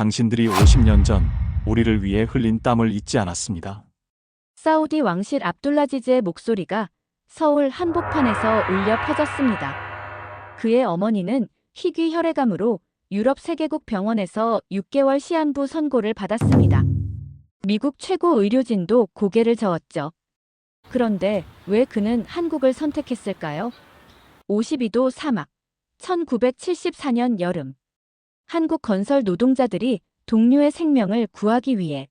당신들이 50년 전 우리를 위해 흘린 땀을 잊지 않았습니다. 사우디 왕실 압둘라지즈의 목소리가 서울 한복판에서 울려 퍼졌습니다. 그의 어머니는 희귀 혈액암으로 유럽 세계국 병원에서 6개월 시한부 선고를 받았습니다. 미국 최고 의료진도 고개를 저었죠. 그런데 왜 그는 한국을 선택했을까요? 52도 사막, 1974년 여름. 한국 건설 노동자들이 동료의 생명을 구하기 위해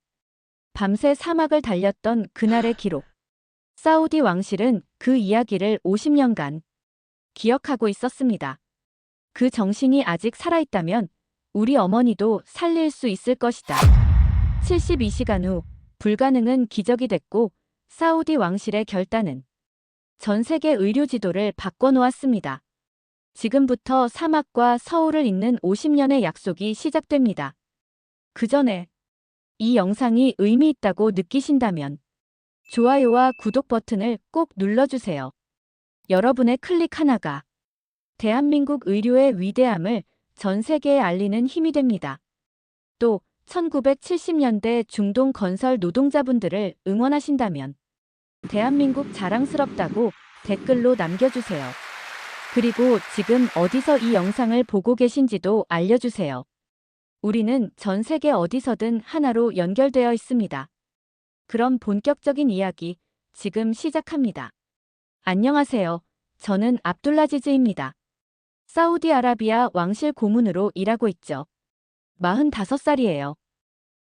밤새 사막을 달렸던 그날의 기록. 사우디 왕실은 그 이야기를 50년간 기억하고 있었습니다. 그 정신이 아직 살아있다면 우리 어머니도 살릴 수 있을 것이다. 72시간 후 불가능은 기적이 됐고 사우디 왕실의 결단은 전 세계 의료 지도를 바꿔놓았습니다. 지금부터 사막과 서울을 잇는 50년의 약속이 시작됩니다. 그 전에 이 영상이 의미 있다고 느끼신다면 좋아요와 구독 버튼을 꼭 눌러주세요. 여러분의 클릭 하나가 대한민국 의료의 위대함을 전 세계에 알리는 힘이 됩니다. 또 1970년대 중동 건설 노동자분들을 응원하신다면 대한민국 자랑스럽다고 댓글로 남겨주세요. 그리고 지금 어디서 이 영상을 보고 계신지도 알려주세요. 우리는 전 세계 어디서든 하나로 연결되어 있습니다. 그럼 본격적인 이야기 지금 시작합니다. 안녕하세요. 저는 압둘라지즈입니다. 사우디아라비아 왕실 고문으로 일하고 있죠. 45살이에요.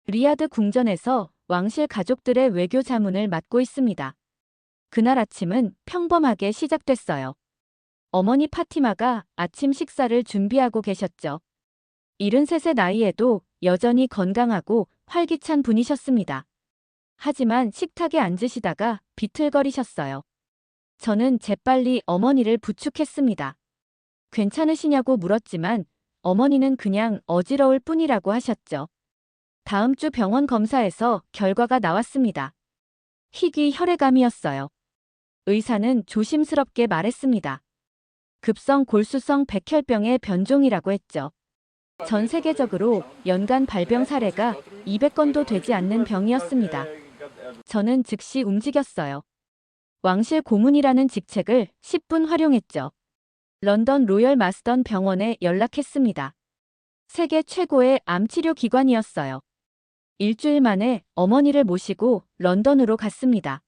리야드 궁전에서 왕실 가족들의 외교 자문을 맡고 있습니다. 그날 아침은 평범하게 시작됐어요. 어머니 파티마가 아침 식사를 준비하고 계셨죠. 73세 나이에도 여전히 건강하고 활기찬 분이셨습니다. 하지만 식탁에 앉으시다가 비틀거리셨어요. 저는 재빨리 어머니를 부축했습니다. 괜찮으시냐고 물었지만 어머니는 그냥 어지러울 뿐이라고 하셨죠. 다음 주 병원 검사에서 결과가 나왔습니다. 희귀 혈액암이었어요. 의사는 조심스럽게 말했습니다. 급성 골수성 백혈병의 변종이라고 했죠. 전 세계적으로 연간 발병 사례가 200건도 되지 않는 병이었습니다. 저는 즉시 움직였어요. 왕실 고문이라는 직책을 10분 활용했죠. 런던 로열 마스던 병원에 연락했습니다. 세계 최고의 암치료 기관이었어요. 일주일 만에 어머니를 모시고 런던으로 갔습니다.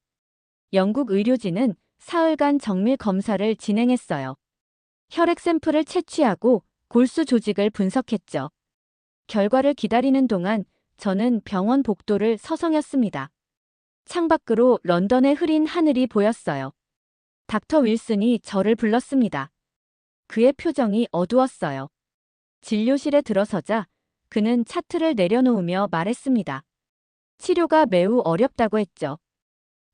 영국 의료진은 사흘간 정밀 검사를 진행했어요. 혈액 샘플을 채취하고 골수 조직을 분석했죠. 결과를 기다리는 동안 저는 병원 복도를 서성였습니다. 창밖으로 런던의 흐린 하늘이 보였어요. 닥터 윌슨이 저를 불렀습니다. 그의 표정이 어두웠어요. 진료실에 들어서자 그는 차트를 내려놓으며 말했습니다. 치료가 매우 어렵다고 했죠.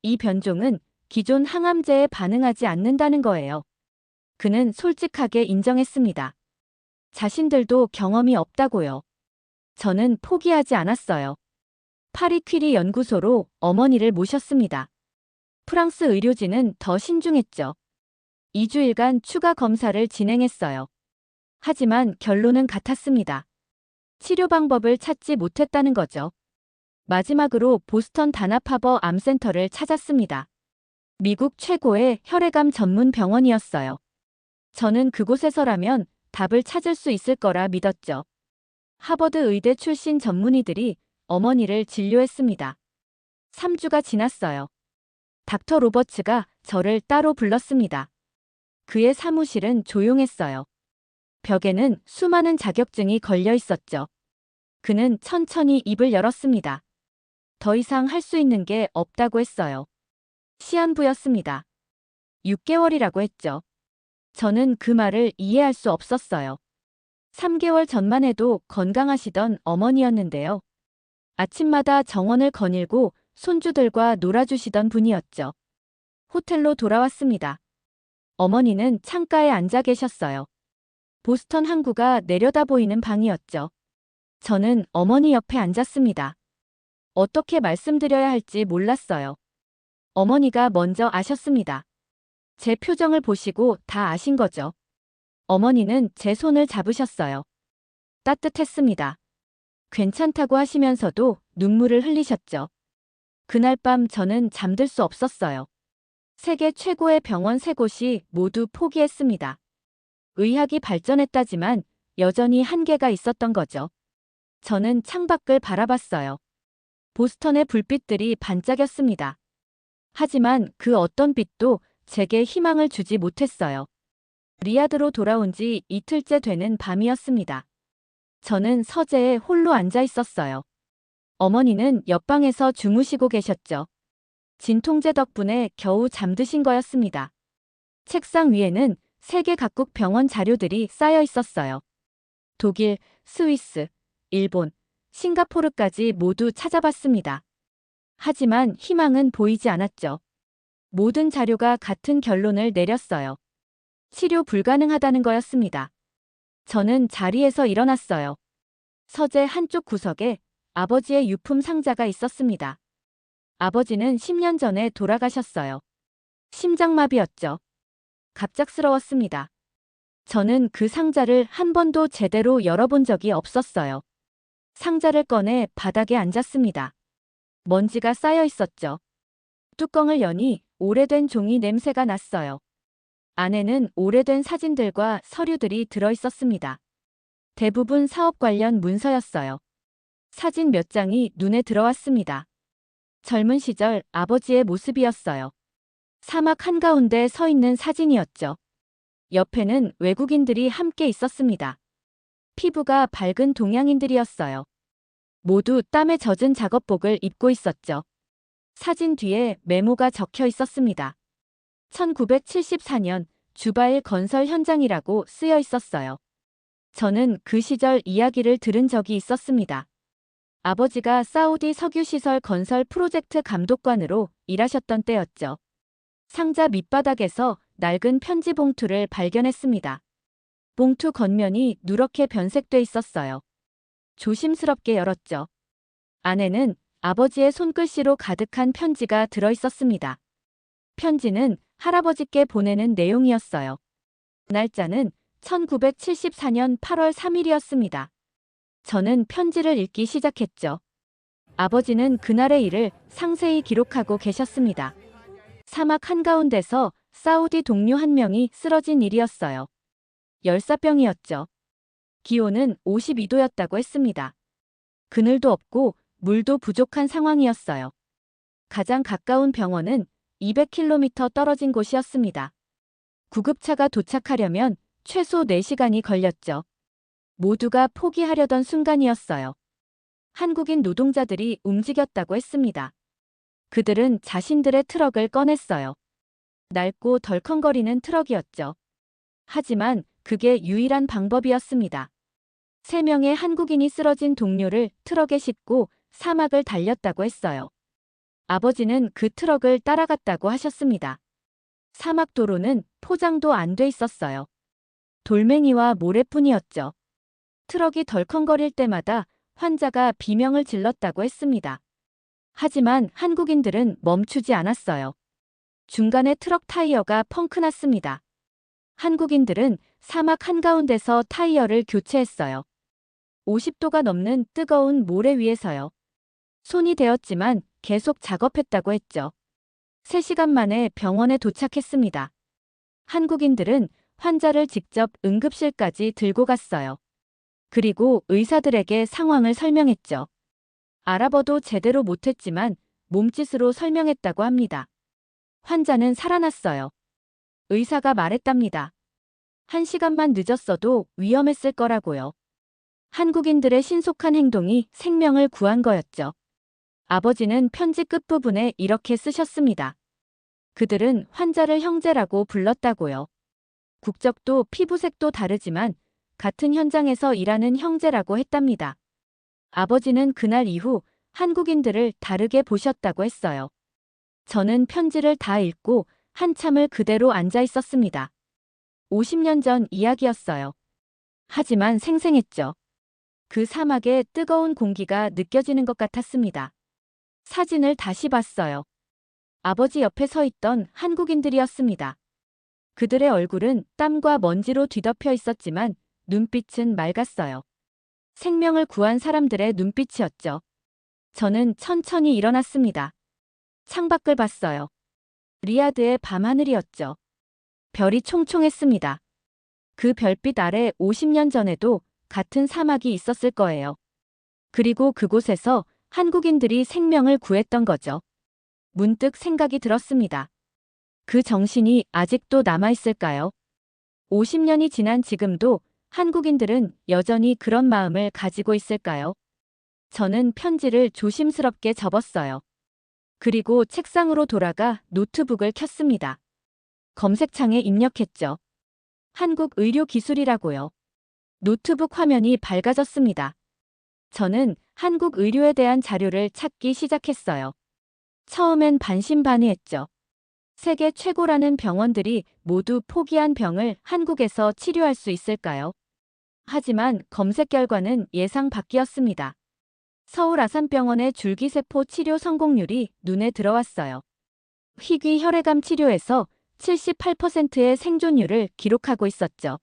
이 변종은 기존 항암제에 반응하지 않는다는 거예요. 그는 솔직하게 인정했습니다. 자신들도 경험이 없다고요. 저는 포기하지 않았어요. 파리 퀴리 연구소로 어머니를 모셨습니다. 프랑스 의료진은 더 신중했죠. 2주일간 추가 검사를 진행했어요. 하지만 결론은 같았습니다. 치료 방법을 찾지 못했다는 거죠. 마지막으로 보스턴 다나파버 암센터를 찾았습니다. 미국 최고의 혈액암 전문 병원이었어요. 저는 그곳에서라면 답을 찾을 수 있을 거라 믿었죠. 하버드 의대 출신 전문의들이 어머니를 진료했습니다. 3주가 지났어요. 닥터 로버츠가 저를 따로 불렀습니다. 그의 사무실은 조용했어요. 벽에는 수많은 자격증이 걸려 있었죠. 그는 천천히 입을 열었습니다. 더 이상 할 수 있는 게 없다고 했어요. 시한부였습니다. 6개월이라고 했죠. 저는 그 말을 이해할 수 없었어요. 3개월 전만 해도 건강하시던 어머니였는데요. 아침마다 정원을 거닐고 손주들과 놀아주시던 분이었죠. 호텔로 돌아왔습니다. 어머니는 창가에 앉아 계셨어요. 보스턴 항구가 내려다 보이는 방이었죠. 저는 어머니 옆에 앉았습니다. 어떻게 말씀드려야 할지 몰랐어요. 어머니가 먼저 아셨습니다. 제 표정을 보시고 다 아신 거죠. 어머니는 제 손을 잡으셨어요. 따뜻했습니다. 괜찮다고 하시면서도 눈물을 흘리셨죠. 그날 밤 저는 잠들 수 없었어요. 세계 최고의 병원 3곳이 모두 포기했습니다. 의학이 발전했다지만 여전히 한계가 있었던 거죠. 저는 창밖을 바라봤어요. 보스턴의 불빛들이 반짝였습니다. 하지만 그 어떤 빛도 제게 희망을 주지 못했어요. 리야드로 돌아온 지 이틀째 되는 밤이었습니다. 저는 서재에 홀로 앉아 있었어요. 어머니는 옆방에서 주무시고 계셨죠. 진통제 덕분에 겨우 잠드신 거였습니다. 책상 위에는 세계 각국 병원 자료들이 쌓여 있었어요. 독일, 스위스, 일본, 싱가포르까지 모두 찾아봤습니다. 하지만 희망은 보이지 않았죠. 모든 자료가 같은 결론을 내렸어요. 치료 불가능하다는 거였습니다. 저는 자리에서 일어났어요. 서재 한쪽 구석에 아버지의 유품 상자가 있었습니다. 아버지는 10년 전에 돌아가셨어요. 심장마비였죠. 갑작스러웠습니다. 저는 그 상자를 한 번도 제대로 열어본 적이 없었어요. 상자를 꺼내 바닥에 앉았습니다. 먼지가 쌓여 있었죠. 뚜껑을 여니 오래된 종이 냄새가 났어요. 안에는 오래된 사진들과 서류들이 들어 있었습니다. 대부분 사업 관련 문서였어요. 사진 몇 장이 눈에 들어왔습니다. 젊은 시절 아버지의 모습이었어요. 사막 한가운데 서 있는 사진이었죠. 옆에는 외국인들이 함께 있었습니다. 피부가 밝은 동양인들이었어요. 모두 땀에 젖은 작업복을 입고 있었죠. 사진 뒤에 메모가 적혀 있었습니다. 1974년 주바일 건설 현장이라고 쓰여 있었어요. 저는 그 시절 이야기를 들은 적이 있었습니다. 아버지가 사우디 석유시설 건설 프로젝트 감독관으로 일하셨던 때였죠. 상자 밑바닥에서 낡은 편지 봉투를 발견했습니다. 봉투 겉면이 누렇게 변색돼 있었어요. 조심스럽게 열었죠. 안에는 아버지의 손글씨로 가득한 편지가 들어 있었습니다. 편지는 할아버지께 보내는 내용이었어요. 날짜는 1974년 8월 3일이었습니다. 저는 편지를 읽기 시작했죠. 아버지는 그날의 일을 상세히 기록하고 계셨습니다. 사막 한가운데서 사우디 동료 한 명이 쓰러진 일이었어요. 열사병이었죠. 기온은 52도였다고 했습니다. 그늘도 없고 물도 부족한 상황이었어요. 가장 가까운 병원은 200km 떨어진 곳이었습니다. 구급차가 도착하려면 최소 4시간이 걸렸죠. 모두가 포기하려던 순간이었어요. 한국인 노동자들이 움직였다고 했습니다. 그들은 자신들의 트럭을 꺼냈어요. 낡고 덜컹거리는 트럭이었죠. 하지만 그게 유일한 방법이었습니다. 3명의 한국인이 쓰러진 동료를 트럭에 싣고 사막을 달렸다고 했어요. 아버지는 그 트럭을 따라갔다고 하셨습니다. 사막 도로는 포장도 안 돼 있었어요. 돌멩이와 모래뿐이었죠. 트럭이 덜컹거릴 때마다 환자가 비명을 질렀다고 했습니다. 하지만 한국인들은 멈추지 않았어요. 중간에 트럭 타이어가 펑크났습니다. 한국인들은 사막 한가운데서 타이어를 교체했어요. 50도가 넘는 뜨거운 모래 위에서요. 손이 데었지만 계속 작업했다고 했죠. 3시간 만에 병원에 도착했습니다. 한국인들은 환자를 직접 응급실까지 들고 갔어요. 그리고 의사들에게 상황을 설명했죠. 아랍어도 제대로 못했지만 몸짓으로 설명했다고 합니다. 환자는 살아났어요. 의사가 말했답니다. 1시간만 늦었어도 위험했을 거라고요. 한국인들의 신속한 행동이 생명을 구한 거였죠. 아버지는 편지 끝부분에 이렇게 쓰셨습니다. 그들은 환자를 형제라고 불렀다고요. 국적도 피부색도 다르지만 같은 현장에서 일하는 형제라고 했답니다. 아버지는 그날 이후 한국인들을 다르게 보셨다고 했어요. 저는 편지를 다 읽고 한참을 그대로 앉아 있었습니다. 50년 전 이야기였어요. 하지만 생생했죠. 그 사막의 뜨거운 공기가 느껴지는 것 같았습니다. 사진을 다시 봤어요. 아버지 옆에 서 있던 한국인들이었습니다. 그들의 얼굴은 땀과 먼지로 뒤덮여 있었지만 눈빛은 맑았어요. 생명을 구한 사람들의 눈빛이었죠. 저는 천천히 일어났습니다. 창밖을 봤어요. 리야드의 밤하늘이었죠. 별이 총총했습니다. 그 별빛 아래 50년 전에도 같은 사막이 있었을 거예요. 그리고 그곳에서 한국인들이 생명을 구했던 거죠. 문득 생각이 들었습니다. 그 정신이 아직도 남아있을까요? 50년이 지난 지금도 한국인들은 여전히 그런 마음을 가지고 있을까요? 저는 편지를 조심스럽게 접었어요. 그리고 책상으로 돌아가 노트북을 켰습니다. 검색창에 입력했죠. 한국 의료 기술이라고요. 노트북 화면이 밝아졌습니다. 저는 한국 의료에 대한 자료를 찾기 시작했어요. 처음엔 반신반의했죠. 세계 최고라는 병원들이 모두 포기한 병을 한국에서 치료할 수 있을까요? 하지만 검색 결과는 예상 밖이었습니다. 서울 아산병원의 줄기세포 치료 성공률이 눈에 들어왔어요. 희귀 혈액암 치료에서 78%의 생존율을 기록하고 있었죠.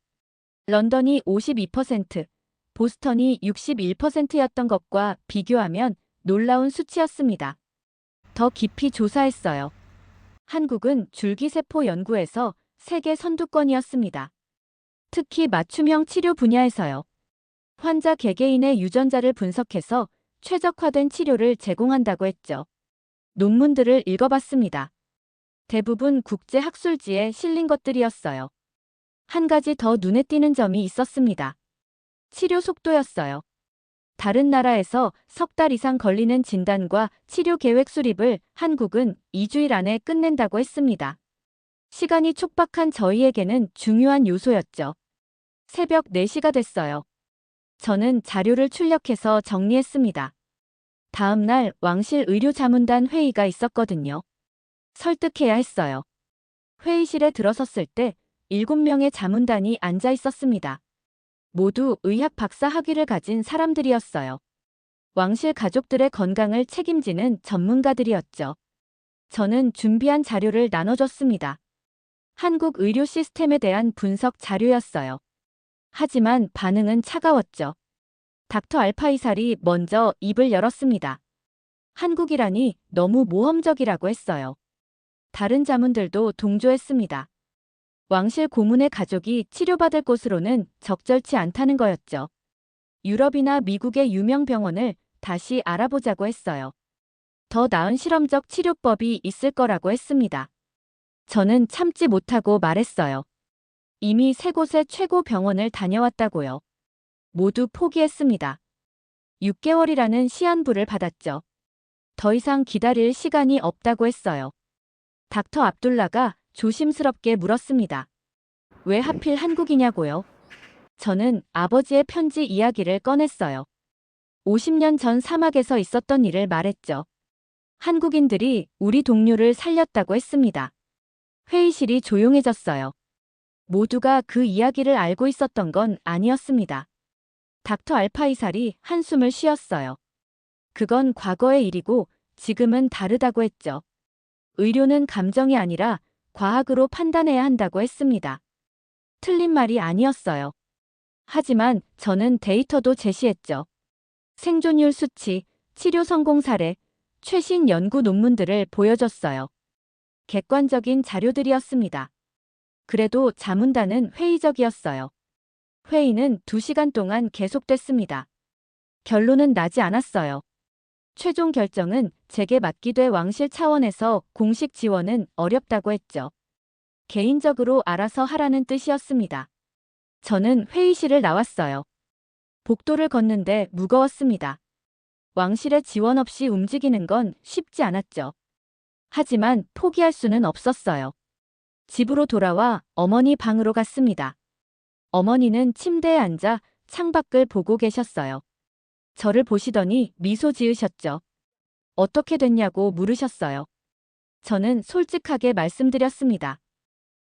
런던이 52%, 보스턴이 61%였던 것과 비교하면 놀라운 수치였습니다. 더 깊이 조사했어요. 한국은 줄기세포 연구에서 세계 선두권이었습니다. 특히 맞춤형 치료 분야에서요. 환자 개개인의 유전자를 분석해서 최적화된 치료를 제공한다고 했죠. 논문들을 읽어봤습니다. 대부분 국제 학술지에 실린 것들이었어요. 한 가지 더 눈에 띄는 점이 있었습니다. 치료 속도였어요. 다른 나라에서 석 달 이상 걸리는 진단과 치료 계획 수립을 한국은 2주일 안에 끝낸다고 했습니다. 시간이 촉박한 저희에게는 중요한 요소였죠. 새벽 4시가 됐어요. 저는 자료를 출력해서 정리했습니다. 다음 날 왕실 의료자문단 회의가 있었거든요. 설득해야 했어요. 회의실에 들어섰을 때 7명의 자문단이 앉아 있었습니다. 모두 의학 박사 학위를 가진 사람들이었어요. 왕실 가족들의 건강을 책임지는 전문가들이었죠. 저는 준비한 자료를 나눠줬습니다. 한국 의료 시스템에 대한 분석 자료였어요. 하지만 반응은 차가웠죠. 닥터 알파이살이 먼저 입을 열었습니다. 한국이라니 너무 모험적이라고 했어요. 다른 자문들도 동조했습니다. 왕실 고문의 가족이 치료받을 곳으로는 적절치 않다는 거였죠. 유럽이나 미국의 유명 병원을 다시 알아보자고 했어요. 더 나은 실험적 치료법이 있을 거라고 했습니다. 저는 참지 못하고 말했어요. 이미 3곳의 최고 병원을 다녀왔다고요. 모두 포기했습니다. 6개월이라는 시한부를 받았죠. 더 이상 기다릴 시간이 없다고 했어요. 닥터 압둘라가 조심스럽게 물었습니다. 왜 하필 한국이냐고요? 저는 아버지의 편지 이야기를 꺼냈어요. 50년 전 사막에서 있었던 일을 말했죠. 한국인들이 우리 동료를 살렸다고 했습니다. 회의실이 조용해졌어요. 모두가 그 이야기를 알고 있었던 건 아니었습니다. 닥터 알파이살이 한숨을 쉬었어요. 그건 과거의 일이고 지금은 다르다고 했죠. 의료는 감정이 아니라 과학으로 판단해야 한다고 했습니다. 틀린 말이 아니었어요. 하지만 저는 데이터도 제시했죠. 생존율 수치, 치료 성공 사례, 최신 연구 논문들을 보여줬어요. 객관적인 자료들이었습니다. 그래도 자문단은 회의적이었어요. 회의는 2시간 동안 계속됐습니다. 결론은 나지 않았어요. 최종 결정은 제게 맡기돼 왕실 차원에서 공식 지원은 어렵다고 했죠. 개인적으로 알아서 하라는 뜻이었습니다. 저는 회의실을 나왔어요. 복도를 걷는데 무거웠습니다. 왕실의 지원 없이 움직이는 건 쉽지 않았죠. 하지만 포기할 수는 없었어요. 집으로 돌아와 어머니 방으로 갔습니다. 어머니는 침대에 앉아 창밖을 보고 계셨어요. 저를 보시더니 미소 지으셨죠. 어떻게 됐냐고 물으셨어요. 저는 솔직하게 말씀드렸습니다.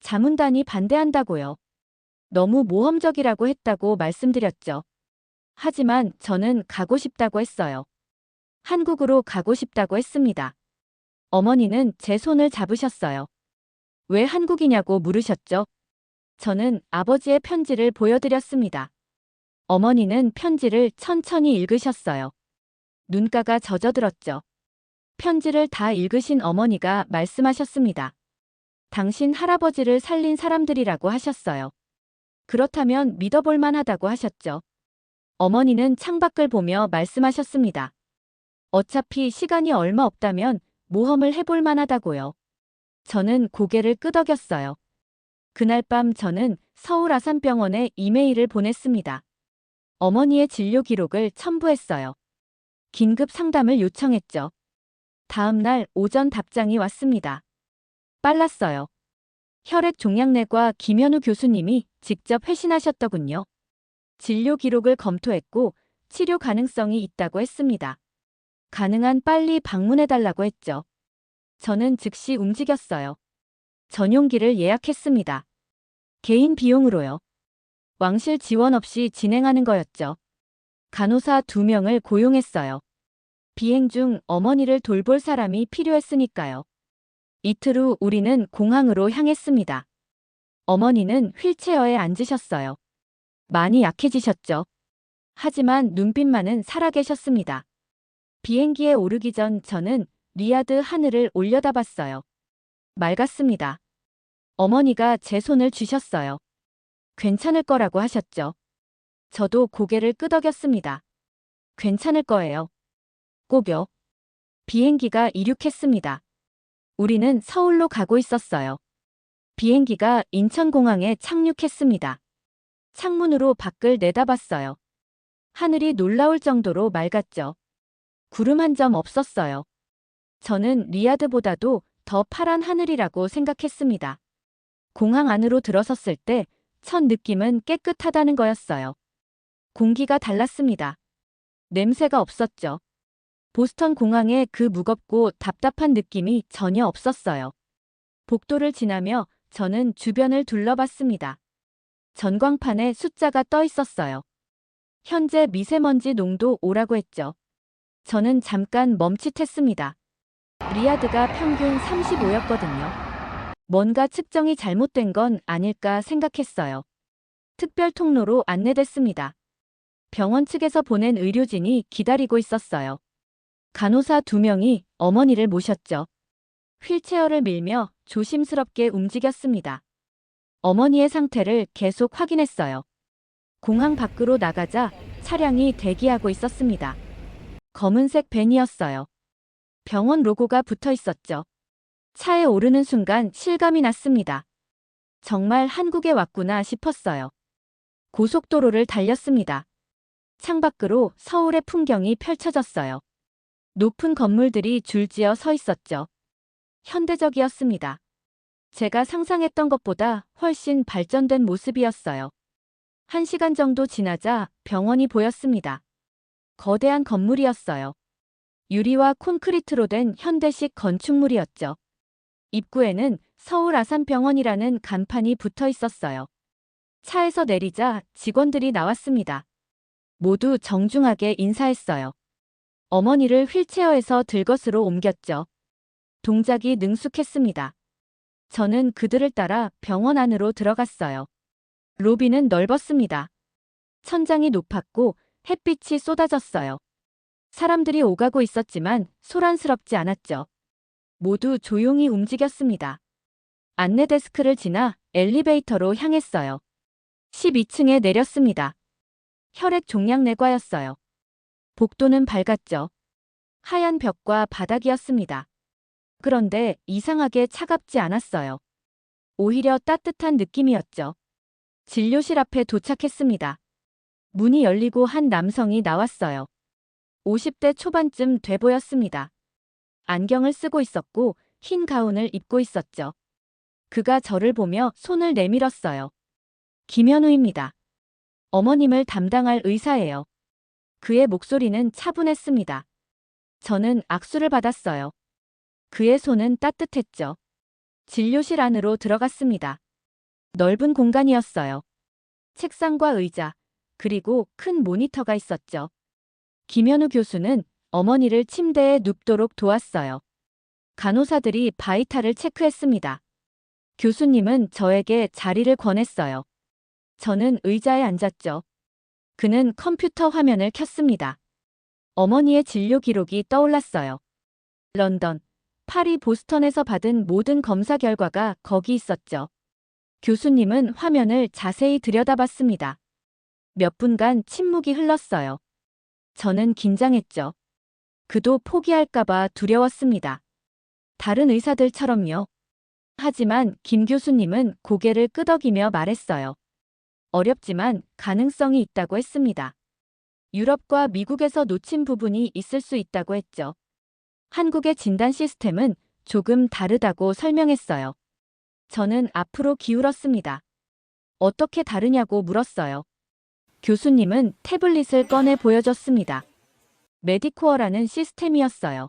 자문단이 반대한다고요. 너무 모험적이라고 했다고 말씀드렸죠. 하지만 저는 가고 싶다고 했어요. 한국으로 가고 싶다고 했습니다. 어머니는 제 손을 잡으셨어요. 왜 한국이냐고 물으셨죠? 저는 아버지의 편지를 보여드렸습니다. 어머니는 편지를 천천히 읽으셨어요. 눈가가 젖어들었죠. 편지를 다 읽으신 어머니가 말씀하셨습니다. 당신 할아버지를 살린 사람들이라고 하셨어요. 그렇다면 믿어볼 만하다고 하셨죠. 어머니는 창밖을 보며 말씀하셨습니다. 어차피 시간이 얼마 없다면 모험을 해볼 만하다고요. 저는 고개를 끄덕였어요. 그날 밤 저는 서울 아산병원에 이메일을 보냈습니다. 어머니의 진료 기록을 첨부했어요. 긴급 상담을 요청했죠. 다음 날 오전 답장이 왔습니다. 빨랐어요. 혈액종양내과 김현우 교수님이 직접 회신하셨더군요. 진료 기록을 검토했고 치료 가능성이 있다고 했습니다. 가능한 빨리 방문해달라고 했죠. 저는 즉시 움직였어요. 전용기를 예약했습니다. 개인 비용으로요. 왕실 지원 없이 진행하는 거였죠. 간호사 2명을 고용했어요. 비행 중 어머니를 돌볼 사람이 필요했으니까요. 이틀 후 우리는 공항으로 향했습니다. 어머니는 휠체어에 앉으셨어요. 많이 약해지셨죠. 하지만 눈빛만은 살아계셨습니다. 비행기에 오르기 전 저는 리야드 하늘을 올려다봤어요. 맑았습니다. 어머니가 제 손을 쥐셨어요. 괜찮을 거라고 하셨죠. 저도 고개를 끄덕였습니다. 괜찮을 거예요. 꼭요. 비행기가 이륙했습니다. 우리는 서울로 가고 있었어요. 비행기가 인천공항에 착륙했습니다. 창문으로 밖을 내다봤어요. 하늘이 놀라울 정도로 맑았죠. 구름 한 점 없었어요. 저는 리야드보다도 더 파란 하늘이라고 생각했습니다. 공항 안으로 들어섰을 때 첫 느낌은 깨끗하다는 거였어요. 공기가 달랐습니다. 냄새가 없었죠. 보스턴 공항의 그 무겁고 답답한 느낌이 전혀 없었어요. 복도를 지나며 저는 주변을 둘러봤습니다. 전광판에 숫자가 떠 있었어요. 현재 미세먼지 농도 5라고 했죠. 저는 잠깐 멈칫했습니다. 리야드가 평균 35였거든요. 뭔가 측정이 잘못된 건 아닐까 생각했어요. 특별 통로로 안내됐습니다. 병원 측에서 보낸 의료진이 기다리고 있었어요. 간호사 2명이 어머니를 모셨죠. 휠체어를 밀며 조심스럽게 움직였습니다. 어머니의 상태를 계속 확인했어요. 공항 밖으로 나가자 차량이 대기하고 있었습니다. 검은색 밴이었어요. 병원 로고가 붙어 있었죠. 차에 오르는 순간 실감이 났습니다. 정말 한국에 왔구나 싶었어요. 고속도로를 달렸습니다. 창밖으로 서울의 풍경이 펼쳐졌어요. 높은 건물들이 줄지어 서 있었죠. 현대적이었습니다. 제가 상상했던 것보다 훨씬 발전된 모습이었어요. 1시간 정도 지나자 병원이 보였습니다. 거대한 건물이었어요. 유리와 콘크리트로 된 현대식 건축물이었죠. 입구에는 서울 아산병원이라는 간판이 붙어 있었어요. 차에서 내리자 직원들이 나왔습니다. 모두 정중하게 인사했어요. 어머니를 휠체어에서 들것으로 옮겼죠. 동작이 능숙했습니다. 저는 그들을 따라 병원 안으로 들어갔어요. 로비는 넓었습니다. 천장이 높았고 햇빛이 쏟아졌어요. 사람들이 오가고 있었지만 소란스럽지 않았죠. 모두 조용히 움직였습니다. 안내 데스크를 지나 엘리베이터로 향했어요. 12층에 내렸습니다. 혈액종양내과였어요. 복도는 밝았죠. 하얀 벽과 바닥이었습니다. 그런데 이상하게 차갑지 않았어요. 오히려 따뜻한 느낌이었죠. 진료실 앞에 도착했습니다. 문이 열리고 한 남성이 나왔어요. 50대 초반쯤 돼 보였습니다. 안경을 쓰고 있었고 흰 가운을 입고 있었죠. 그가 저를 보며 손을 내밀었어요. 김현우입니다. 어머님을 담당할 의사예요. 그의 목소리는 차분했습니다. 저는 악수를 받았어요. 그의 손은 따뜻했죠. 진료실 안으로 들어갔습니다. 넓은 공간이었어요. 책상과 의자, 그리고 큰 모니터가 있었죠. 김현우 교수는 어머니를 침대에 눕도록 도왔어요. 간호사들이 바이탈을 체크했습니다. 교수님은 저에게 자리를 권했어요. 저는 의자에 앉았죠. 그는 컴퓨터 화면을 켰습니다. 어머니의 진료 기록이 떠올랐어요. 런던, 파리, 보스턴에서 받은 모든 검사 결과가 거기 있었죠. 교수님은 화면을 자세히 들여다봤습니다. 몇 분간 침묵이 흘렀어요. 저는 긴장했죠. 그도 포기할까봐 두려웠습니다. 다른 의사들처럼요. 하지만 김 교수님은 고개를 끄덕이며 말했어요. 어렵지만 가능성이 있다고 했습니다. 유럽과 미국에서 놓친 부분이 있을 수 있다고 했죠. 한국의 진단 시스템은 조금 다르다고 설명했어요. 저는 앞으로 기울었습니다. 어떻게 다르냐고 물었어요. 교수님은 태블릿을 꺼내 보여줬습니다. 메디코어라는 시스템이었어요.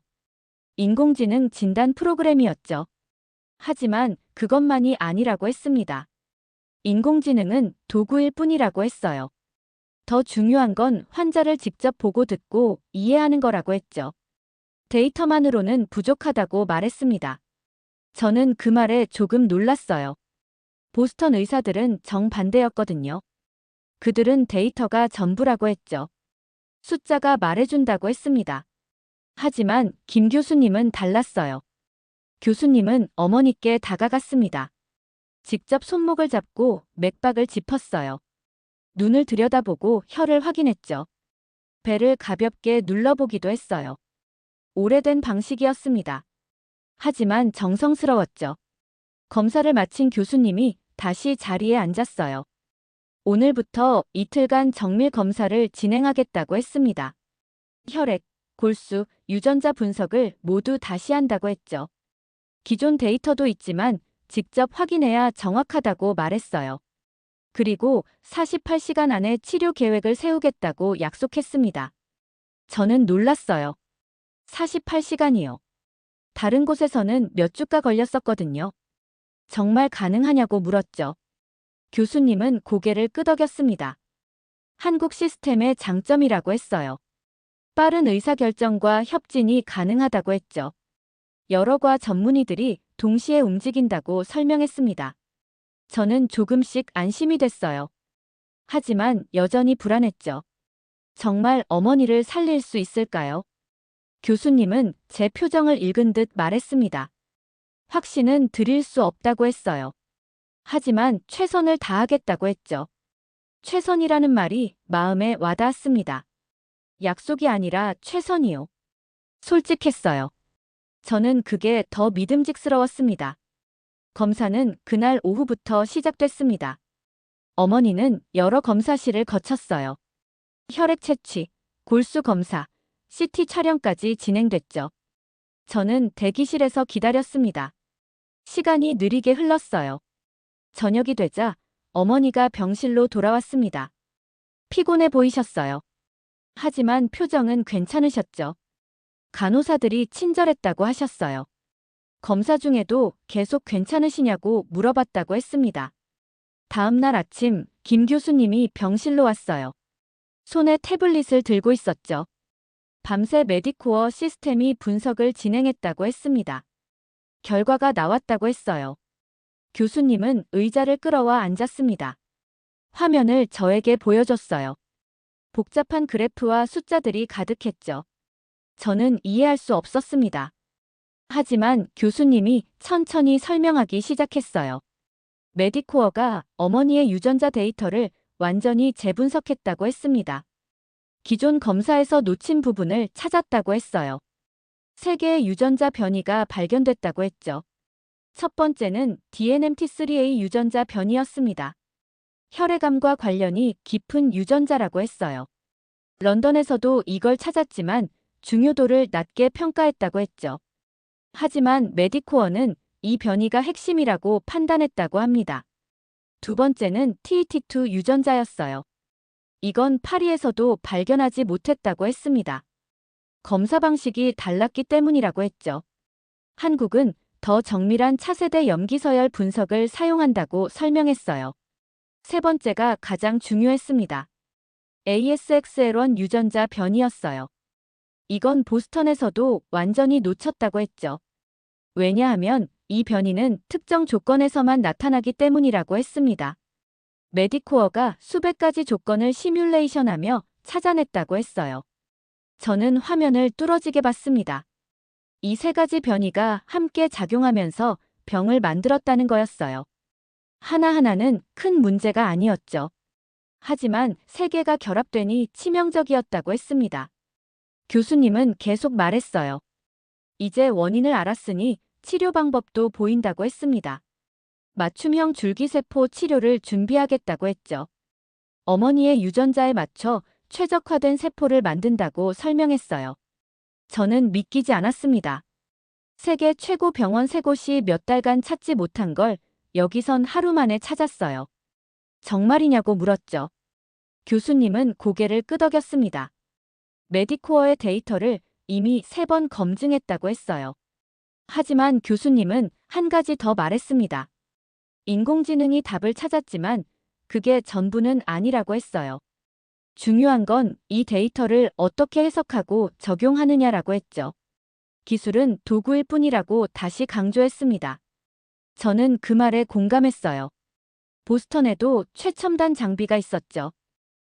인공지능 진단 프로그램이었죠. 하지만 그것만이 아니라고 했습니다. 인공지능은 도구일 뿐이라고 했어요. 더 중요한 건 환자를 직접 보고 듣고 이해하는 거라고 했죠. 데이터만으로는 부족하다고 말했습니다. 저는 그 말에 조금 놀랐어요. 보스턴 의사들은 정반대였거든요. 그들은 데이터가 전부라고 했죠. 숫자가 말해준다고 했습니다. 하지만 김 교수님은 달랐어요. 교수님은 어머니께 다가갔습니다. 직접 손목을 잡고 맥박을 짚었어요. 눈을 들여다보고 혀를 확인했죠. 배를 가볍게 눌러보기도 했어요. 오래된 방식이었습니다. 하지만 정성스러웠죠. 검사를 마친 교수님이 다시 자리에 앉았어요. 오늘부터 이틀간 정밀 검사를 진행하겠다고 했습니다. 혈액, 골수, 유전자 분석을 모두 다시 한다고 했죠. 기존 데이터도 있지만 직접 확인해야 정확하다고 말했어요. 그리고 48시간 안에 치료 계획을 세우겠다고 약속했습니다. 저는 놀랐어요. 48시간이요. 다른 곳에서는 몇 주가 걸렸었거든요. 정말 가능하냐고 물었죠. 교수님은 고개를 끄덕였습니다. 한국 시스템의 장점이라고 했어요. 빠른 의사결정과 협진이 가능하다고 했죠. 여러 과 전문의들이 동시에 움직인다고 설명했습니다. 저는 조금씩 안심이 됐어요. 하지만 여전히 불안했죠. 정말 어머니를 살릴 수 있을까요? 교수님은 제 표정을 읽은 듯 말했습니다. 확신은 드릴 수 없다고 했어요. 하지만 최선을 다하겠다고 했죠. 최선이라는 말이 마음에 와닿았습니다. 약속이 아니라 최선이요. 솔직했어요. 저는 그게 더 믿음직스러웠습니다. 검사는 그날 오후부터 시작됐습니다. 어머니는 여러 검사실을 거쳤어요. 혈액 채취, 골수 검사, CT 촬영까지 진행됐죠. 저는 대기실에서 기다렸습니다. 시간이 느리게 흘렀어요. 저녁이 되자 어머니가 병실로 돌아왔습니다. 피곤해 보이셨어요. 하지만 표정은 괜찮으셨죠. 간호사들이 친절했다고 하셨어요. 검사 중에도 계속 괜찮으시냐고 물어봤다고 했습니다. 다음 날 아침 김 교수님이 병실로 왔어요. 손에 태블릿을 들고 있었죠. 밤새 메디코어 시스템이 분석을 진행했다고 했습니다. 결과가 나왔다고 했어요. 교수님은 의자를 끌어와 앉았습니다. 화면을 저에게 보여줬어요. 복잡한 그래프와 숫자들이 가득했죠. 저는 이해할 수 없었습니다. 하지만 교수님이 천천히 설명하기 시작했어요. 메디코어가 어머니의 유전자 데이터를 완전히 재분석했다고 했습니다. 기존 검사에서 놓친 부분을 찾았다고 했어요. 3개의 유전자 변이가 발견됐다고 했죠. 첫 번째는 DNMT3A 유전자 변이였습니다. 혈액암과 관련이 깊은 유전자라고 했어요. 런던에서도 이걸 찾았지만 중요도를 낮게 평가했다고 했죠. 하지만 메디코어는 이 변이가 핵심이라고 판단했다고 합니다. 두 번째는 TET2 유전자였어요. 이건 파리에서도 발견하지 못했다고 했습니다. 검사 방식이 달랐기 때문이라고 했죠. 한국은 더 정밀한 차세대 염기서열 분석을 사용한다고 설명했어요. 세 번째가 가장 중요했습니다. ASXL1 유전자 변이였어요. 이건 보스턴에서도 완전히 놓쳤다고 했죠. 왜냐하면 이 변이는 특정 조건에서만 나타나기 때문이라고 했습니다. 메디코어가 수백 가지 조건을 시뮬레이션하며 찾아냈다고 했어요. 저는 화면을 뚫어지게 봤습니다. 이 세 가지 변이가 함께 작용하면서 병을 만들었다는 거였어요. 하나하나는 큰 문제가 아니었죠. 하지만 세 개가 결합되니 치명적이었다고 했습니다. 교수님은 계속 말했어요. 이제 원인을 알았으니 치료 방법도 보인다고 했습니다. 맞춤형 줄기세포 치료를 준비하겠다고 했죠. 어머니의 유전자에 맞춰 최적화된 세포를 만든다고 설명했어요. 저는 믿기지 않았습니다. 세계 최고 병원 세 곳이 몇 달간 찾지 못한 걸 여기선 하루 만에 찾았어요. 정말이냐고 물었죠. 교수님은 고개를 끄덕였습니다. 메디코어의 데이터를 이미 3번 검증했다고 했어요. 하지만 교수님은 한 가지 더 말했습니다. 인공지능이 답을 찾았지만 그게 전부는 아니라고 했어요. 중요한 건 이 데이터를 어떻게 해석하고 적용하느냐라고 했죠. 기술은 도구일 뿐이라고 다시 강조했습니다. 저는 그 말에 공감했어요. 보스턴에도 최첨단 장비가 있었죠.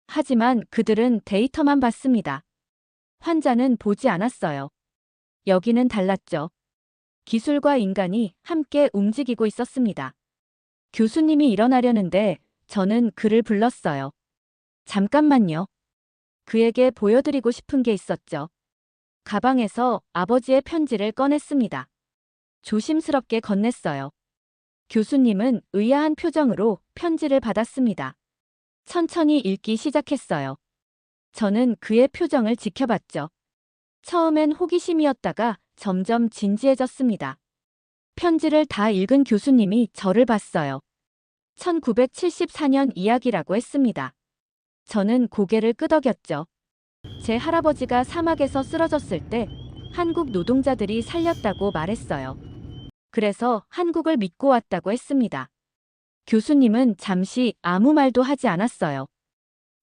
하지만 그들은 데이터만 봤습니다. 환자는 보지 않았어요. 여기는 달랐죠. 기술과 인간이 함께 움직이고 있었습니다. 교수님이 일어나려는데 저는 그를 불렀어요. 잠깐만요. 그에게 보여드리고 싶은 게 있었죠. 가방에서 아버지의 편지를 꺼냈습니다. 조심스럽게 건넸어요. 교수님은 의아한 표정으로 편지를 받았습니다. 천천히 읽기 시작했어요. 저는 그의 표정을 지켜봤죠. 처음엔 호기심이었다가 점점 진지해졌습니다. 편지를 다 읽은 교수님이 저를 봤어요. 1974년 이야기라고 했습니다. 저는 고개를 끄덕였죠. 제 할아버지가 사막에서 쓰러졌을 때 한국 노동자들이 살렸다고 말했어요. 그래서 한국을 믿고 왔다고 했습니다. 교수님은 잠시 아무 말도 하지 않았어요.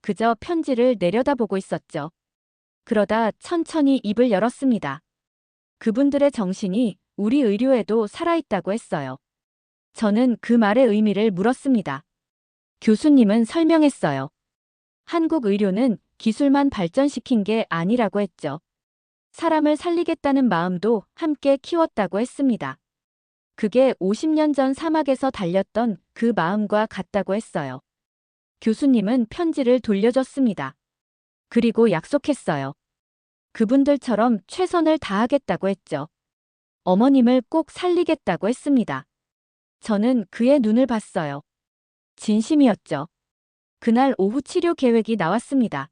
그저 편지를 내려다보고 있었죠. 그러다 천천히 입을 열었습니다. 그분들의 정신이 우리 의료에도 살아있다고 했어요. 저는 그 말의 의미를 물었습니다. 교수님은 설명했어요. 한국 의료는 기술만 발전시킨 게 아니라고 했죠. 사람을 살리겠다는 마음도 함께 키웠다고 했습니다. 그게 50년 전 사막에서 달렸던 그 마음과 같다고 했어요. 교수님은 편지를 돌려줬습니다. 그리고 약속했어요. 그분들처럼 최선을 다하겠다고 했죠. 어머님을 꼭 살리겠다고 했습니다. 저는 그의 눈을 봤어요. 진심이었죠. 그날 오후 치료 계획이 나왔습니다.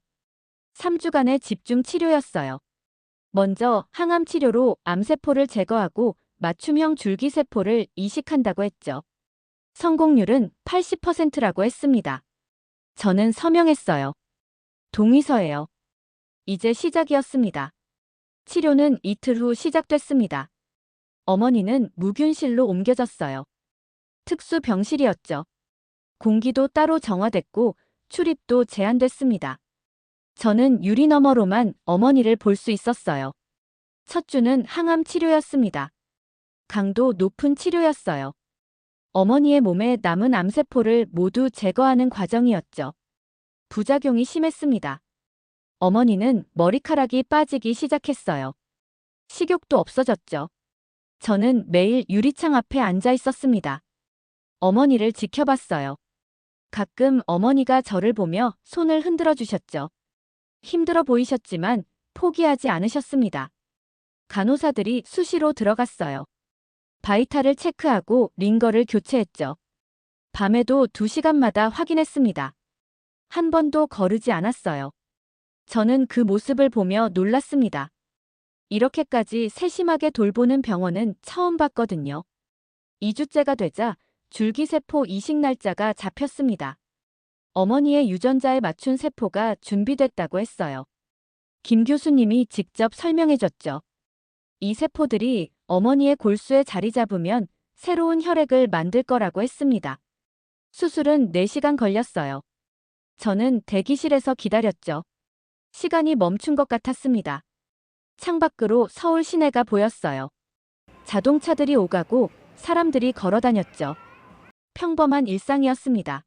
3주간의 집중 치료였어요. 먼저 항암 치료로 암세포를 제거하고 맞춤형 줄기세포를 이식한다고 했죠. 성공률은 80%라고 했습니다. 저는 서명했어요. 동의서예요. 이제 시작이었습니다. 치료는 이틀 후 시작됐습니다. 어머니는 무균실로 옮겨졌어요. 특수 병실이었죠. 공기도 따로 정화됐고 출입도 제한됐습니다. 저는 유리 너머로만 어머니를 볼 수 있었어요. 첫 주는 항암 치료였습니다. 강도 높은 치료였어요. 어머니의 몸에 남은 암세포를 모두 제거하는 과정이었죠. 부작용이 심했습니다. 어머니는 머리카락이 빠지기 시작했어요. 식욕도 없어졌죠. 저는 매일 유리창 앞에 앉아 있었습니다. 어머니를 지켜봤어요. 가끔 어머니가 저를 보며 손을 흔들어 주셨죠. 힘들어 보이셨지만 포기하지 않으셨습니다. 간호사들이 수시로 들어갔어요. 바이탈을 체크하고 링거를 교체했죠. 밤에도 2시간마다 확인했습니다. 한 번도 거르지 않았어요. 저는 그 모습을 보며 놀랐습니다. 이렇게까지 세심하게 돌보는 병원은 처음 봤거든요. 2주째가 되자 줄기세포 이식 날짜가 잡혔습니다. 어머니의 유전자에 맞춘 세포가 준비됐다고 했어요. 김 교수님이 직접 설명해줬죠. 이 세포들이 어머니의 골수에 자리 잡으면 새로운 혈액을 만들 거라고 했습니다. 수술은 4시간 걸렸어요. 저는 대기실에서 기다렸죠. 시간이 멈춘 것 같았습니다. 창밖으로 서울 시내가 보였어요. 자동차들이 오가고 사람들이 걸어 다녔죠. 평범한 일상이었습니다.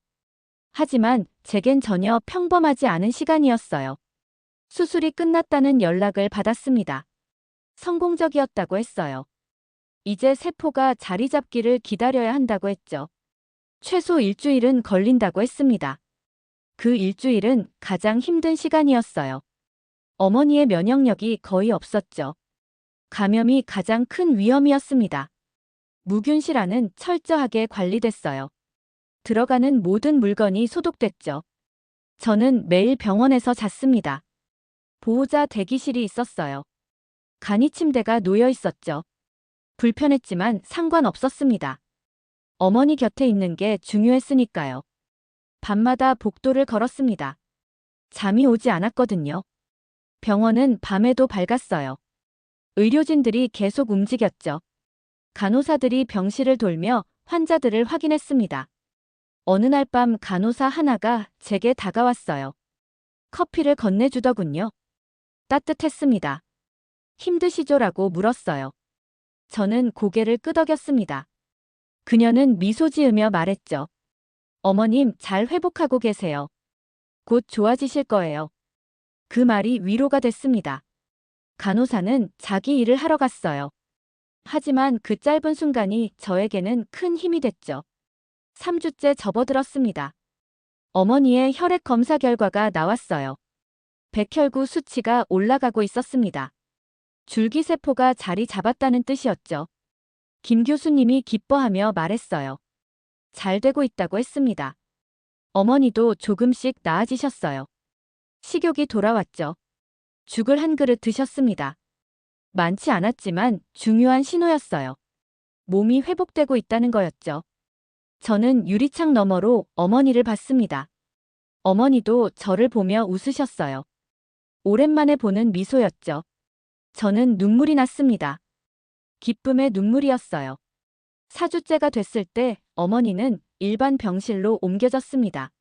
하지만 제겐 전혀 평범하지 않은 시간이었어요. 수술이 끝났다는 연락을 받았습니다. 성공적이었다고 했어요. 이제 세포가 자리 잡기를 기다려야 한다고 했죠. 최소 일주일은 걸린다고 했습니다. 그 일주일은 가장 힘든 시간이었어요. 어머니의 면역력이 거의 없었죠. 감염이 가장 큰 위험이었습니다. 무균실 안은 철저하게 관리됐어요. 들어가는 모든 물건이 소독됐죠. 저는 매일 병원에서 잤습니다. 보호자 대기실이 있었어요. 간이 침대가 놓여 있었죠. 불편했지만 상관없었습니다. 어머니 곁에 있는 게 중요했으니까요. 밤마다 복도를 걸었습니다. 잠이 오지 않았거든요. 병원은 밤에도 밝았어요. 의료진들이 계속 움직였죠. 간호사들이 병실을 돌며 환자들을 확인했습니다. 어느 날 밤 간호사 하나가 제게 다가왔어요. 커피를 건네주더군요. 따뜻했습니다. 힘드시죠라고 물었어요. 저는 고개를 끄덕였습니다. 그녀는 미소 지으며 말했죠. 어머님 잘 회복하고 계세요. 곧 좋아지실 거예요. 그 말이 위로가 됐습니다. 간호사는 자기 일을 하러 갔어요. 하지만 그 짧은 순간이 저에게는 큰 힘이 됐죠. 3주째 접어들었습니다. 어머니의 혈액 검사 결과가 나왔어요. 백혈구 수치가 올라가고 있었습니다. 줄기세포가 자리 잡았다는 뜻이었죠. 김 교수님이 기뻐하며 말했어요. 잘 되고 있다고 했습니다. 어머니도 조금씩 나아지셨어요. 식욕이 돌아왔죠. 죽을 한 그릇 드셨습니다. 많지 않았지만 중요한 신호였어요. 몸이 회복되고 있다는 거였죠. 저는 유리창 너머로 어머니를 봤습니다. 어머니도 저를 보며 웃으셨어요. 오랜만에 보는 미소였죠. 저는 눈물이 났습니다. 기쁨의 눈물이었어요. 4주째가 됐을 때 어머니는 일반 병실로 옮겨졌습니다.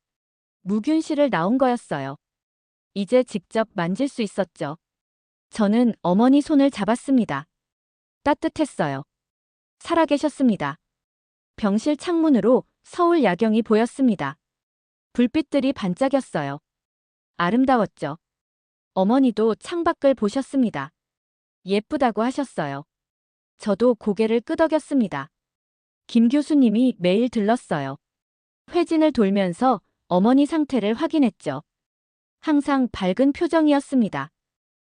무균실을 나온 거였어요. 이제 직접 만질 수 있었죠. 저는 어머니 손을 잡았습니다. 따뜻했어요. 살아계셨습니다. 병실 창문으로 서울 야경이 보였습니다. 불빛들이 반짝였어요. 아름다웠죠. 어머니도 창밖을 보셨습니다. 예쁘다고 하셨어요. 저도 고개를 끄덕였습니다. 김 교수님이 매일 들렀어요. 회진을 돌면서 어머니 상태를 확인했죠. 항상 밝은 표정이었습니다.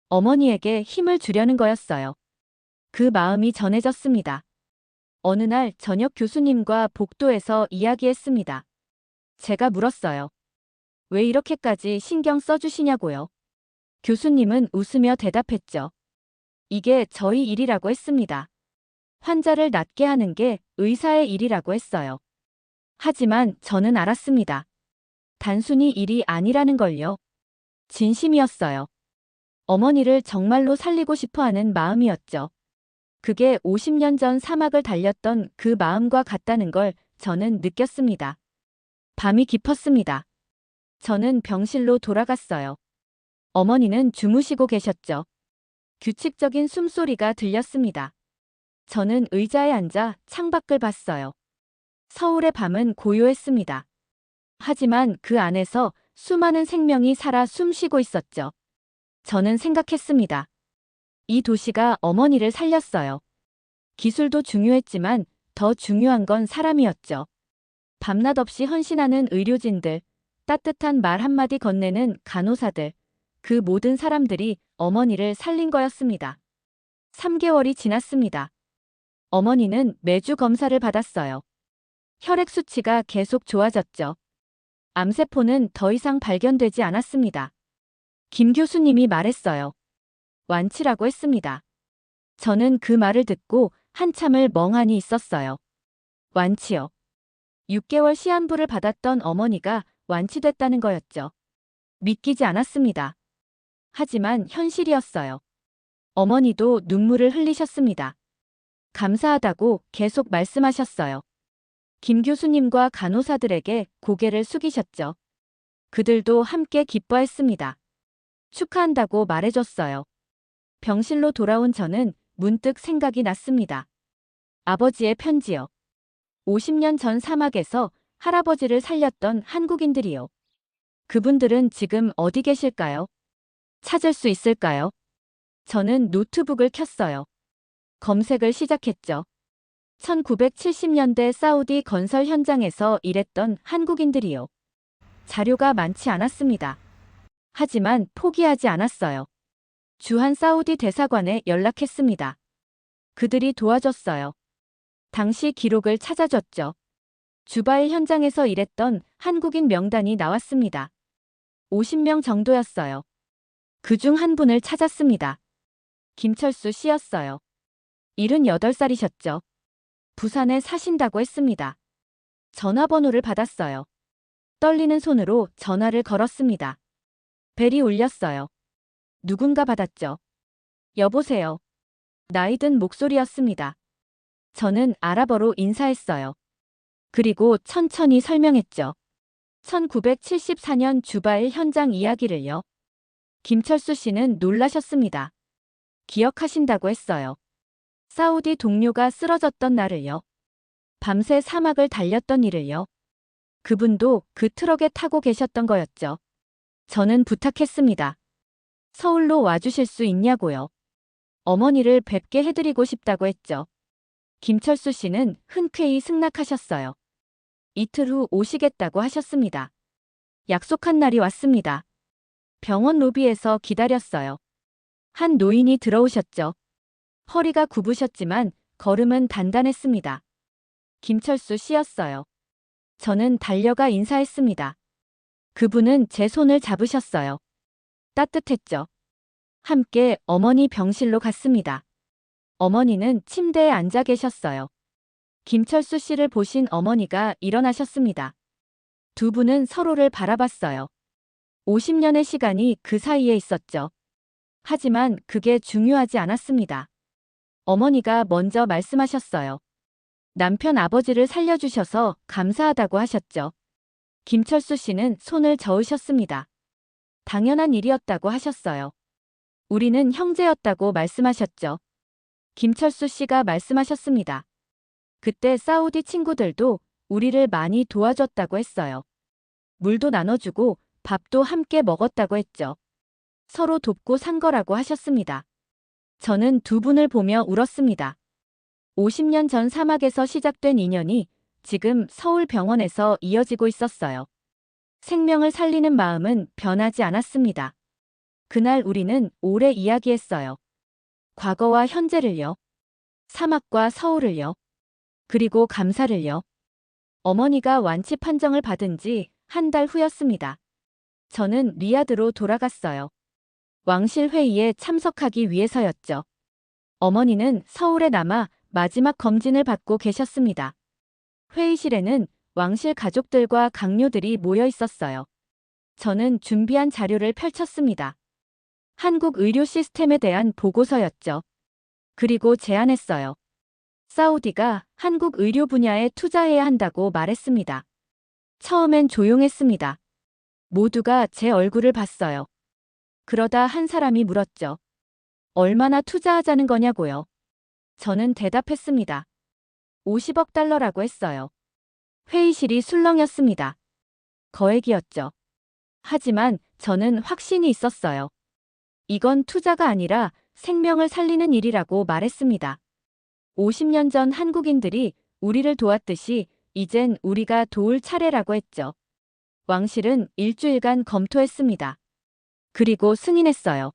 어머니에게 힘을 주려는 거였어요. 그 마음이 전해졌습니다. 어느 날 저녁 교수님과 복도에서 이야기했습니다. 제가 물었어요. 왜 이렇게까지 신경 써주시냐고요. 교수님은 웃으며 대답했죠. 이게 저희 일이라고 했습니다. 환자를 낫게 하는 게 의사의 일이라고 했어요. 하지만 저는 알았습니다. 단순히 일이 아니라는 걸요. 진심이었어요. 어머니를 정말로 살리고 싶어 하는 마음이었죠. 그게 50년 전 사막을 달렸던 그 마음과 같다는 걸 저는 느꼈습니다. 밤이 깊었습니다. 저는 병실로 돌아갔어요. 어머니는 주무시고 계셨죠. 규칙적인 숨소리가 들렸습니다. 저는 의자에 앉아 창밖을 봤어요. 서울의 밤은 고요했습니다. 하지만 그 안에서 수많은 생명이 살아 숨쉬고 있었죠. 저는 생각했습니다. 이 도시가 어머니를 살렸어요. 기술도 중요했지만 더 중요한 건 사람이었죠. 밤낮 없이 헌신하는 의료진들, 따뜻한 말 한마디 건네는 간호사들, 그 모든 사람들이 어머니를 살린 거였습니다. 3개월이 지났습니다. 어머니는 매주 검사를 받았어요. 혈액 수치가 계속 좋아졌죠. 암세포는 더 이상 발견되지 않았습니다. 김 교수님이 말했어요. 완치라고 했습니다. 저는 그 말을 듣고 한참을 멍하니 있었어요. 완치요. 6개월 시한부를 받았던 어머니가 완치됐다는 거였죠. 믿기지 않았습니다. 하지만 현실이었어요. 어머니도 눈물을 흘리셨습니다. 감사하다고 계속 말씀하셨어요. 김 교수님과 간호사들에게 고개를 숙이셨죠. 그들도 함께 기뻐했습니다. 축하한다고 말해줬어요. 병실로 돌아온 저는 문득 생각이 났습니다. 아버지의 편지요. 50년 전 사막에서 할아버지를 살렸던 한국인들이요. 그분들은 지금 어디 계실까요? 찾을 수 있을까요? 저는 노트북을 켰어요. 검색을 시작했죠. 1970년대 사우디 건설 현장에서 일했던 한국인들이요. 자료가 많지 않았습니다. 하지만 포기하지 않았어요. 주한 사우디 대사관에 연락했습니다. 그들이 도와줬어요. 당시 기록을 찾아줬죠. 주바일 현장에서 일했던 한국인 명단이 나왔습니다. 50명 정도였어요. 그중 한 분을 찾았습니다. 김철수 씨였어요. 78살이셨죠. 부산에 사신다고 했습니다. 전화번호를 받았어요. 떨리는 손으로 전화를 걸었습니다. 벨이 울렸어요. 누군가 받았죠. 여보세요. 나이든 목소리였습니다. 저는 아랍어로 인사했어요. 그리고 천천히 설명했죠. 1974년 주바일 현장 이야기를요. 김철수 씨는 놀라셨습니다. 기억하신다고 했어요. 사우디 동료가 쓰러졌던 날을요. 밤새 사막을 달렸던 일을요. 그분도 그 트럭에 타고 계셨던 거였죠. 저는 부탁했습니다. 서울로 와주실 수 있냐고요. 어머니를 뵙게 해드리고 싶다고 했죠. 김철수 씨는 흔쾌히 승낙하셨어요. 이틀 후 오시겠다고 하셨습니다. 약속한 날이 왔습니다. 병원 로비에서 기다렸어요. 한 노인이 들어오셨죠. 허리가 굽으셨지만 걸음은 단단했습니다. 김철수 씨였어요. 저는 달려가 인사했습니다. 그분은 제 손을 잡으셨어요. 따뜻했죠. 함께 어머니 병실로 갔습니다. 어머니는 침대에 앉아 계셨어요. 김철수 씨를 보신 어머니가 일어나셨습니다. 두 분은 서로를 바라봤어요. 50년의 시간이 그 사이에 있었죠. 하지만 그게 중요하지 않았습니다. 어머니가 먼저 말씀하셨어요. 남편 아버지를 살려주셔서 감사하다고 하셨죠. 김철수 씨는 손을 저으셨습니다. 당연한 일이었다고 하셨어요. 우리는 형제였다고 말씀하셨죠. 김철수 씨가 말씀하셨습니다. 그때 사우디 친구들도 우리를 많이 도와줬다고 했어요. 물도 나눠주고 밥도 함께 먹었다고 했죠. 서로 돕고 산 거라고 하셨습니다. 저는 두 분을 보며 울었습니다. 50년 전 사막에서 시작된 인연이 지금 서울병원에서 이어지고 있었어요. 생명을 살리는 마음은 변하지 않았습니다. 그날 우리는 오래 이야기했어요. 과거와 현재를요. 사막과 서울을요. 그리고 감사를요. 어머니가 완치 판정을 받은 지 한 달 후였습니다. 저는 리야드로 돌아갔어요. 왕실 회의에 참석하기 위해서였죠. 어머니는 서울에 남아 마지막 검진을 받고 계셨습니다. 회의실에는 왕실 가족들과 강요들이 모여 있었어요. 저는 준비한 자료를 펼쳤습니다. 한국 의료 시스템에 대한 보고서였죠. 그리고 제안했어요. 사우디가 한국 의료 분야에 투자해야 한다고 말했습니다. 처음엔 조용했습니다. 모두가 제 얼굴을 봤어요. 그러다 한 사람이 물었죠. 얼마나 투자하자는 거냐고요. 저는 대답했습니다. 50억 달러라고 했어요. 회의실이 술렁였습니다. 거액이었죠. 하지만 저는 확신이 있었어요. 이건 투자가 아니라 생명을 살리는 일이라고 말했습니다. 50년 전 한국인들이 우리를 도왔듯이 이젠 우리가 도울 차례라고 했죠. 왕실은 일주일간 검토했습니다. 그리고 승인했어요.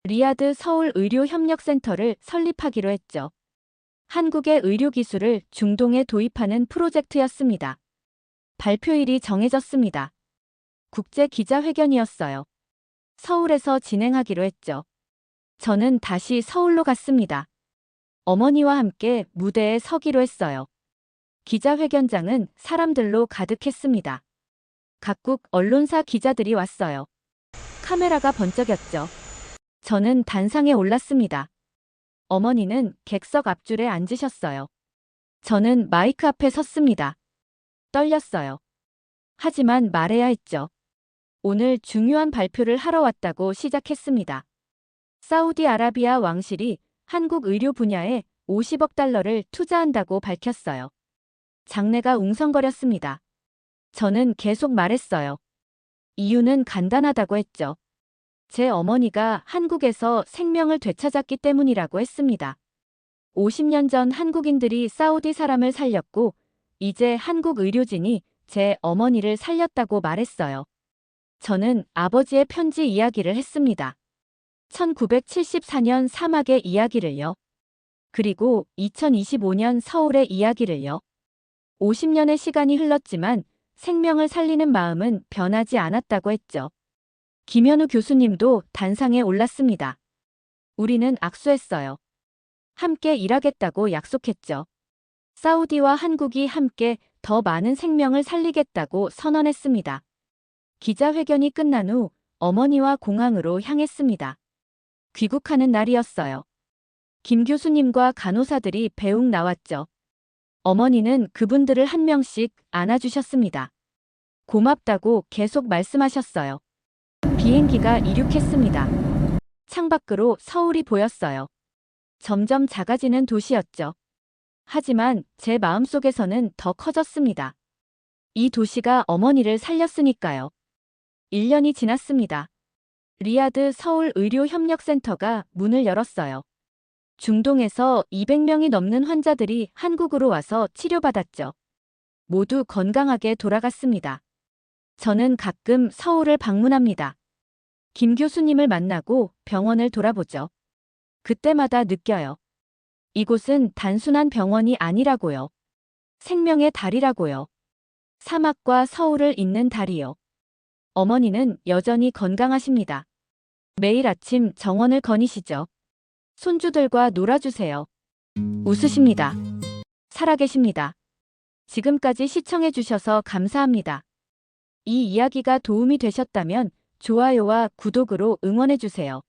리야드 서울의료협력센터를 설립하기로 했죠. 한국의 의료기술을 중동에 도입하는 프로젝트였습니다. 발표일이 정해졌습니다. 국제기자회견이었어요. 서울에서 진행하기로 했죠. 저는 다시 서울로 갔습니다. 어머니와 함께 무대에 서기로 했어요. 기자회견장은 사람들로 가득했습니다. 각국 언론사 기자들이 왔어요. 카메라가 번쩍였죠. 저는 단상에 올랐습니다. 어머니는 객석 앞줄에 앉으셨어요. 저는 마이크 앞에 섰습니다. 떨렸어요. 하지만 말해야 했죠. 오늘 중요한 발표를 하러 왔다고 시작했습니다. 사우디아라비아 왕실이 한국 의료 분야에 50억 달러를 투자한다고 밝혔어요. 장내가 웅성거렸습니다. 저는 계속 말했어요. 이유는 간단하다고 했죠. 제 어머니가 한국에서 생명을 되찾았기 때문이라고 했습니다. 50년 전 한국인들이 사우디 사람을 살렸고, 이제 한국 의료진이 제 어머니를 살렸다고 말했어요. 저는 아버지의 편지 이야기를 했습니다. 1974년 사막의 이야기를요. 그리고 2025년 서울의 이야기를요. 50년의 시간이 흘렀지만 생명을 살리는 마음은 변하지 않았다고 했죠. 김현우 교수님도 단상에 올랐습니다. 우리는 악수했어요. 함께 일하겠다고 약속했죠. 사우디와 한국이 함께 더 많은 생명을 살리겠다고 선언했습니다. 기자회견이 끝난 후 어머니와 공항으로 향했습니다. 귀국하는 날이었어요. 김 교수님과 간호사들이 배웅 나왔죠. 어머니는 그분들을 한 명씩 안아주셨습니다. 고맙다고 계속 말씀하셨어요. 비행기가 이륙했습니다. 창밖으로 서울이 보였어요. 점점 작아지는 도시였죠. 하지만 제 마음속에서는 더 커졌습니다. 이 도시가 어머니를 살렸으니까요. 1년이 지났습니다. 리야드 서울의료협력센터가 문을 열었어요. 중동에서 200명이 넘는 환자들이 한국으로 와서 치료받았죠. 모두 건강하게 돌아갔습니다. 저는 가끔 서울을 방문합니다. 김 교수님을 만나고 병원을 돌아보죠. 그때마다 느껴요. 이곳은 단순한 병원이 아니라고요. 생명의 다리라고요. 사막과 서울을 잇는 다리요. 어머니는 여전히 건강하십니다. 매일 아침 정원을 거니시죠. 손주들과 놀아주세요. 웃으십니다. 살아계십니다. 지금까지 시청해주셔서 감사합니다. 이 이야기가 도움이 되셨다면 좋아요와 구독으로 응원해주세요.